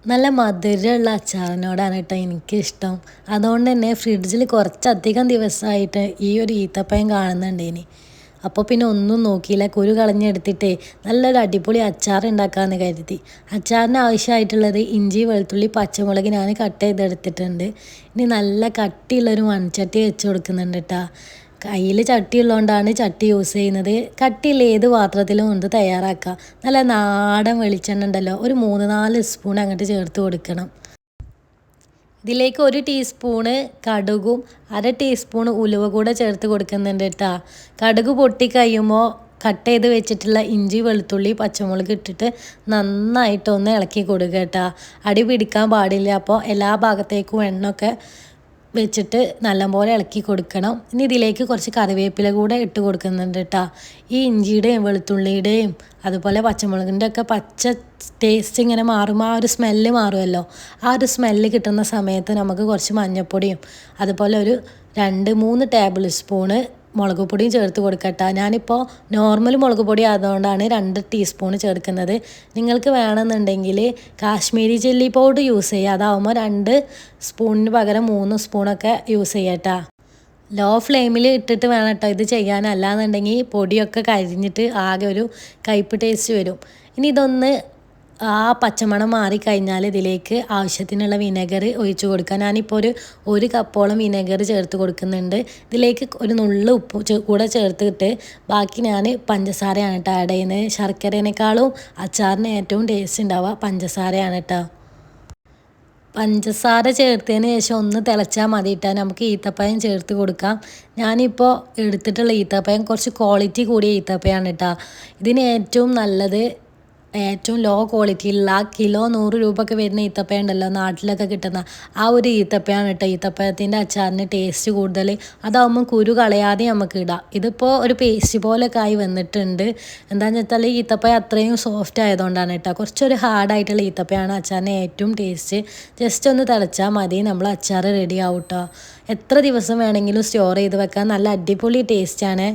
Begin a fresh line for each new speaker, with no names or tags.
നല്ല മധുരമുള്ള അച്ചാറിനോടാണ് കേട്ടോ എനിക്കിഷ്ടം. അതുകൊണ്ട് തന്നെ ഫ്രിഡ്ജിൽ കുറച്ചധികം ദിവസമായിട്ട് ഈ ഒരു ഈത്തപ്പഴം കാണുന്നുണ്ടേനി. അപ്പോൾ പിന്നെ ഒന്നും നോക്കിയില്ല, കുരു കളഞ്ഞെടുത്തിട്ടേ നല്ലൊരു അടിപൊളി അച്ചാർ ഉണ്ടാക്കാമെന്ന് കരുതി. അച്ചാറിന് ആവശ്യമായിട്ടുള്ളത് ഇഞ്ചി, വെളുത്തുള്ളി, പച്ചമുളക് ഞാൻ കട്ട് ചെയ്തെടുത്തിട്ടുണ്ട്. ഇനി നല്ല കട്ടിയുള്ളൊരു മൺചട്ടി വെച്ച് കൊടുക്കുന്നുണ്ട് കേട്ടോ. കയ്യിൽ ചട്ടി ഉള്ളതുകൊണ്ടാണ് ചട്ടി യൂസ് ചെയ്യുന്നത്. കട്ടിയുള്ള ഏത് പാത്രത്തിലും കൊണ്ട് തയ്യാറാക്കാം. നല്ല നാടൻ വെളിച്ചെണ്ണ ഉണ്ടല്ലോ, ഒരു 3-4 സ്പൂൺ അങ്ങോട്ട് ചേർത്ത് കൊടുക്കണം. ഇതിലേക്ക് 1 ടീസ്പൂണ് കടുകും 1/2 ടീസ്പൂൺ ഉലുവ കൂടെ ചേർത്ത് കൊടുക്കുന്നുണ്ട് കേട്ടോ. കടുക് പൊട്ടി കഴിയുമ്പോൾ കട്ട് ചെയ്ത് വെച്ചിട്ടുള്ള ഇഞ്ചി, വെളുത്തുള്ളി, പച്ചമുളക് ഇട്ടിട്ട് നന്നായിട്ടൊന്ന് ഇളക്കി കൊടുക്കുക കേട്ടോ. അടി പിടിക്കാൻ പാടില്ല. അപ്പോൾ എല്ലാ ഭാഗത്തേക്കും എണ്ണയൊക്കെ വെച്ചിട്ട് നല്ലപോലെ ഇളക്കി കൊടുക്കണം. ഇനി ഇതിലേക്ക് കുറച്ച് കറിവേപ്പില കൂടെ ഇട്ട് കൊടുക്കുന്നുണ്ട് കേട്ടോ. ഈ ഇഞ്ചിയുടെയും വെളുത്തുള്ളിയുടെയും അതുപോലെ പച്ചമുളകിൻ്റെ ഒക്കെ പച്ച ടേസ്റ്റ് ഇങ്ങനെ മാറുമ്പോൾ ആ ഒരു സ്മെല്ല് മാറുമല്ലോ. ആ ഒരു സ്മെല്ല് കിട്ടുന്ന സമയത്ത് നമുക്ക് കുറച്ച് മഞ്ഞൾപ്പൊടിയും അതുപോലെ ഒരു 2-3 ടേബിൾ സ്പൂണ് മുളക് പൊടിയും ചേർത്ത് കൊടുക്കട്ടെ. ഞാനിപ്പോൾ നോർമൽ മുളക് പൊടി ആയതുകൊണ്ടാണ് 2 ടീസ്പൂൺ ചേർക്കുന്നത്. നിങ്ങൾക്ക് വേണമെന്നുണ്ടെങ്കിൽ കാശ്മീരി ചില്ലി പൗഡർ യൂസ് ചെയ്യുക. അതാവുമ്പോൾ 2 സ്പൂണിന് പകരം 3 സ്പൂണൊക്കെ യൂസ് ചെയ്യട്ടോ. ലോ ഫ്ലെയിമിൽ ഇട്ടിട്ട് വേണം കേട്ടോ ഇത് ചെയ്യാൻ. അല്ലാന്നുണ്ടെങ്കിൽ പൊടിയൊക്കെ കരിഞ്ഞിട്ട് ആകെ ഒരു കയ്പ്പ് ടേസ്റ്റ് വരും. ഇനി ഇതൊന്ന് ആ പച്ചമണം മാറിക്കഴിഞ്ഞാൽ ഇതിലേക്ക് ആവശ്യത്തിനുള്ള വിനെഗർ ഒഴിച്ച് കൊടുക്കുക. ഞാനിപ്പോൾ ഒരു കപ്പോളം വിനെഗർ ചേർത്ത് കൊടുക്കുന്നുണ്ട്. ഇതിലേക്ക് ഒരു നുള്ളു ഉപ്പ് കൂടെ ചേർത്തിട്ട് ബാക്കി ഞാൻ പഞ്ചസാരയാണ് കേട്ടോ ആഡ് ചെയ്യുന്നത്. ശർക്കരേനേക്കാളും അച്ചാറിന് ഏറ്റവും ടേസ്റ്റ് ഉണ്ടാവുക പഞ്ചസാരയാണ് കേട്ടോ. പഞ്ചസാര ചേർത്തതിന് ശേഷം ഒന്ന് തിളച്ചാൽ മതി കേട്ടോ. നമുക്ക് ഈത്തപ്പഴം ചേർത്ത് കൊടുക്കാം. ഞാനിപ്പോൾ എടുത്തിട്ടുള്ള ഈത്തപ്പഴം കുറച്ച് ക്വാളിറ്റി കൂടിയ ഈത്തപ്പഴമാണ് കേട്ടോ. ഇതിന് ഏറ്റവും നല്ലത് ഏറ്റവും ലോ ക്വാളിറ്റിയിലുള്ള കിലോ 100 രൂപയൊക്കെ വരുന്ന ഈത്തപ്പഴം ഉണ്ടല്ലോ നാട്ടിലൊക്കെ കിട്ടുന്ന ആ ഒരു ഈത്തപ്പഴമാണ് കേട്ടോ. ഈത്തപ്പഴത്തിൻ്റെ അച്ചാറിന് ടേസ്റ്റ് കൂടുതൽ. അതാവുമ്പോൾ കുരു കളയാതെ നമുക്ക് ഇടാം. ഇതിപ്പോൾ ഒരു പേസ്റ്റ് പോലെയൊക്കെ ആയി വന്നിട്ടുണ്ട്. എന്താണെന്ന് വെച്ചാൽ ഈത്തപ്പഴം അത്രയും സോഫ്റ്റ് ആയതുകൊണ്ടാണ് കേട്ടോ. കുറച്ചൊരു ഹാർഡായിട്ടുള്ള ഈത്തപ്പഴമാണ് അച്ചാറിന് ഏറ്റവും ടേസ്റ്റ്. ജസ്റ്റ് ഒന്ന് തിളച്ചാൽ മതി, നമ്മൾ അച്ചാർ റെഡി ആവും കേട്ടോ. എത്ര ദിവസം വേണമെങ്കിലും സ്റ്റോർ ചെയ്ത് വെക്കാൻ നല്ല അടിപൊളി ടേസ്റ്റാണ്.